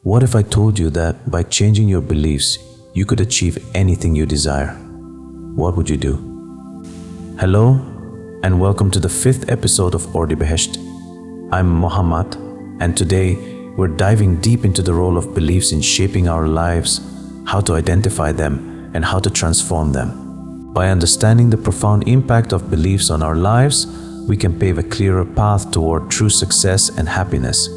What if I told you that by changing your beliefs, you could achieve anything you desire? What would you do? Hello, and welcome to the 5th episode of Ordibehesht. I'm Muhammad, and today we're diving deep into the role of beliefs in shaping our lives, how to identify them, and how to transform them. By understanding the profound impact of beliefs on our lives, we can pave a clearer path toward true success and happiness.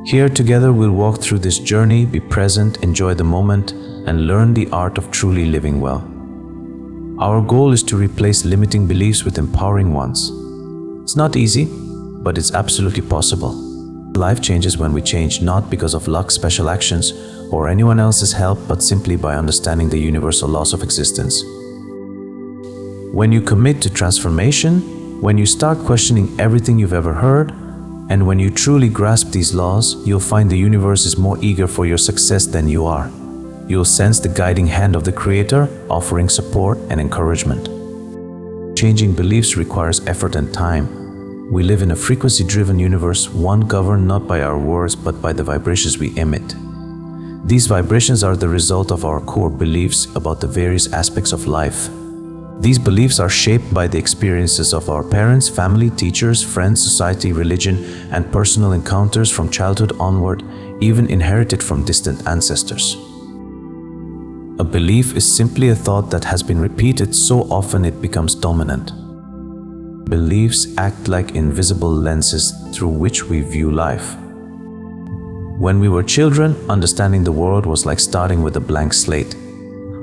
Here together we'll walk through this journey, be present, enjoy the moment, and learn the art of truly living well. Our goal is to replace limiting beliefs with empowering ones. It's not easy, but it's absolutely possible. Life changes when we change, not because of luck, special actions, or anyone else's help, but simply by understanding the universal laws of existence. When you commit to transformation, when you start questioning everything you've ever heard, and when you truly grasp these laws, you'll find the universe is more eager for your success than you are. You'll sense the guiding hand of the Creator, offering support and encouragement. Changing beliefs requires effort and time. We live in a frequency-driven universe, one governed not by our words but by the vibrations we emit. These vibrations are the result of our core beliefs about the various aspects of life. These beliefs are shaped by the experiences of our parents, family, teachers, friends, society, religion, and personal encounters from childhood onward, even inherited from distant ancestors. A belief is simply a thought that has been repeated so often it becomes dominant. Beliefs act like invisible lenses through which we view life. When we were children, understanding the world was like starting with a blank slate.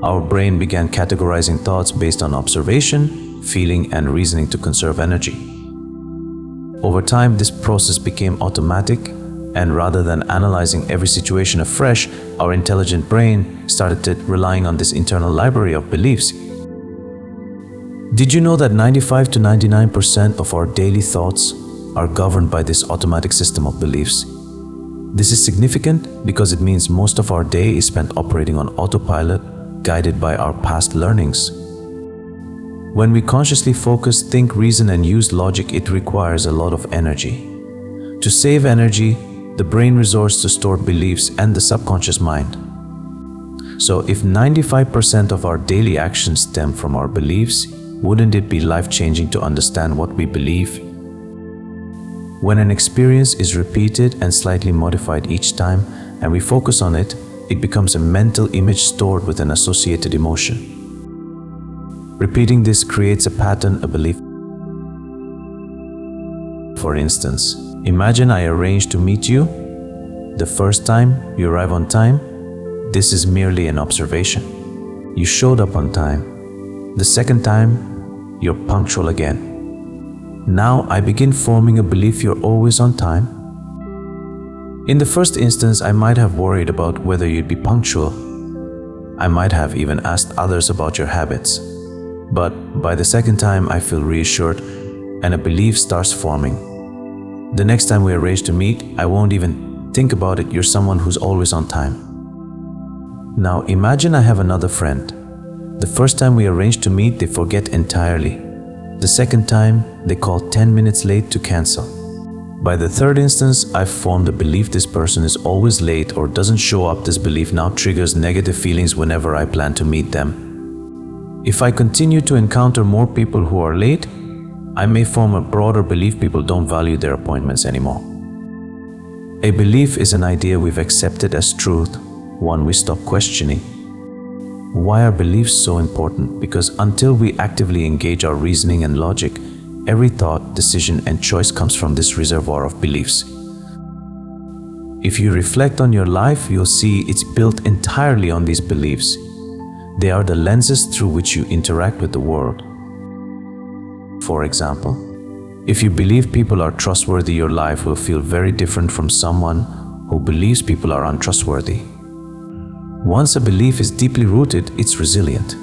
Our brain began categorizing thoughts based on observation, feeling, and reasoning to conserve energy. Over time, this process became automatic, and rather than analyzing every situation afresh, our intelligent brain started relying on this internal library of beliefs. Did you know that 95 to 99% of our daily thoughts are governed by this automatic system of beliefs? This is significant because it means most of our day is spent operating on autopilot, guided by our past learnings. When we consciously focus, think, reason, and use logic, it requires a lot of energy. To save energy, the brain resorts to stored beliefs and the subconscious mind. So if 95% of our daily actions stem from our beliefs, wouldn't it be life-changing to understand what we believe? When an experience is repeated and slightly modified each time, and we focus on it, it becomes a mental image stored with an associated emotion. Repeating this creates a pattern, a belief. For instance, imagine I arrange to meet you. The first time you arrive on time, this is merely an observation. You showed up on time. The second time, you're punctual again. Now I begin forming a belief you're always on time. In the first instance, I might have worried about whether you'd be punctual. I might have even asked others about your habits. But by the second time, I feel reassured and a belief starts forming. The next time we arrange to meet, I won't even think about it. You're someone who's always on time. Now imagine I have another friend. The first time we arrange to meet, they forget entirely. The second time, they call 10 minutes late to cancel. By the third instance, I've formed a belief this person is always late or doesn't show up. This belief now triggers negative feelings whenever I plan to meet them. If I continue to encounter more people who are late, I may form a broader belief people don't value their appointments anymore. A belief is an idea we've accepted as truth, one we stop questioning. Why are beliefs so important? Because until we actively engage our reasoning and logic, every thought, decision, and choice comes from this reservoir of beliefs. If you reflect on your life, you'll see it's built entirely on these beliefs. They are the lenses through which you interact with the world. For example, if you believe people are trustworthy, your life will feel very different from someone who believes people are untrustworthy. Once a belief is deeply rooted, it's resilient.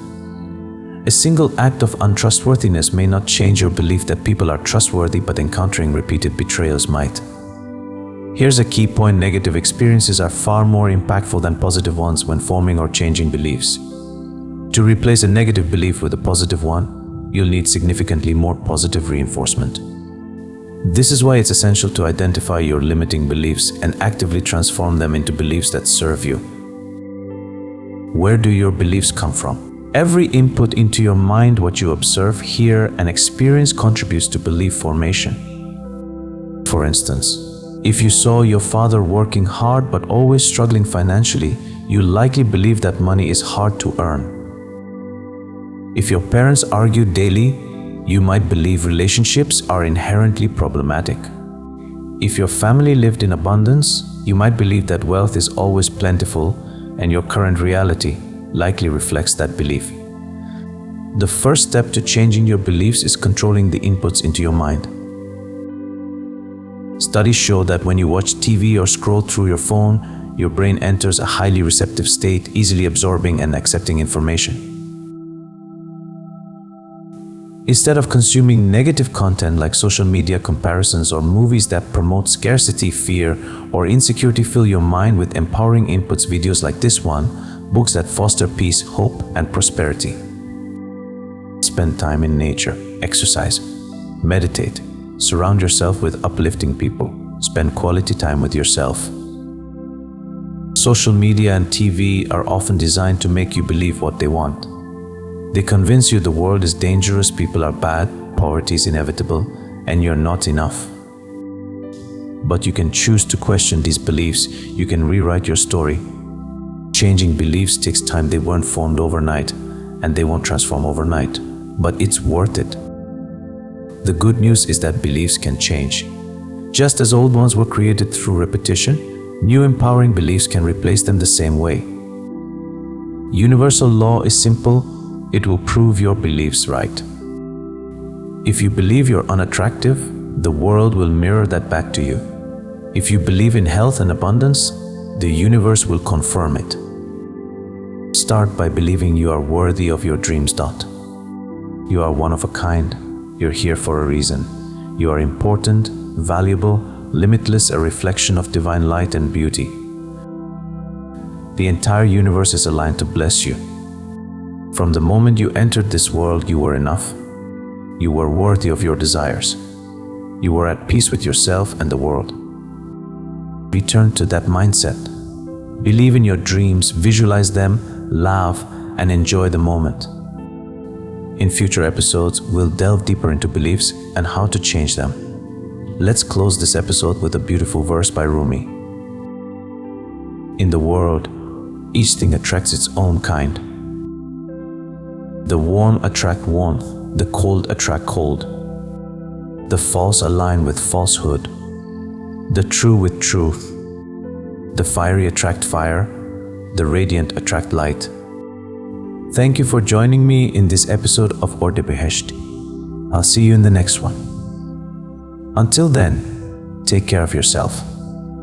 A single act of untrustworthiness may not change your belief that people are trustworthy, but encountering repeated betrayals might. Here's a key point: negative experiences are far more impactful than positive ones when forming or changing beliefs. To replace a negative belief with a positive one, you'll need significantly more positive reinforcement. This is why it's essential to identify your limiting beliefs and actively transform them into beliefs that serve you. Where do your beliefs come from? Every input into your mind, what you observe, hear, and experience contributes to belief formation. For instance, if you saw your father working hard but always struggling financially, you likely believe that money is hard to earn. If your parents argue daily, you might believe relationships are inherently problematic. If your family lived in abundance, you might believe that wealth is always plentiful, and your current reality likely reflects that belief. The first step to changing your beliefs is controlling the inputs into your mind. Studies show that when you watch TV or scroll through your phone, your brain enters a highly receptive state, easily absorbing and accepting information. Instead of consuming negative content like social media comparisons or movies that promote scarcity, fear, or insecurity, fill your mind with empowering inputs, videos like this one, books that foster peace, hope, and prosperity. Spend time in nature, exercise, meditate, surround yourself with uplifting people, spend quality time with yourself. Social media and TV are often designed to make you believe what they want. They convince you the world is dangerous, people are bad, poverty is inevitable, and you're not enough. But you can choose to question these beliefs. You can rewrite your story. Changing beliefs takes time. They weren't formed overnight, and they won't transform overnight, but it's worth it. The good news is that beliefs can change. Just as old ones were created through repetition, new empowering beliefs can replace them the same way. Universal law is simple. It will prove your beliefs right. If you believe you're unattractive, the world will mirror that back to you. If you believe in health and abundance, the universe will confirm it. Start by believing you are worthy of your dreams. You are one of a kind. You're here for a reason. You are important, valuable, limitless, a reflection of divine light and beauty. The entire universe is aligned to bless you. From the moment you entered this world, you were enough. You were worthy of your desires. You were at peace with yourself and the world. Return to that mindset. Believe in your dreams, visualize them, laugh, and enjoy the moment. In future episodes, we'll delve deeper into beliefs and how to change them. Let's close this episode with a beautiful verse by Rumi. In the world, each thing attracts its own kind. The warm attract warmth, the cold attract cold. The false align with falsehood, the true with truth. The fiery attract fire, the radiant attract light. Thank you for joining me in this episode of Ordibehesht. I'll see you in the next one. Until then, take care of yourself.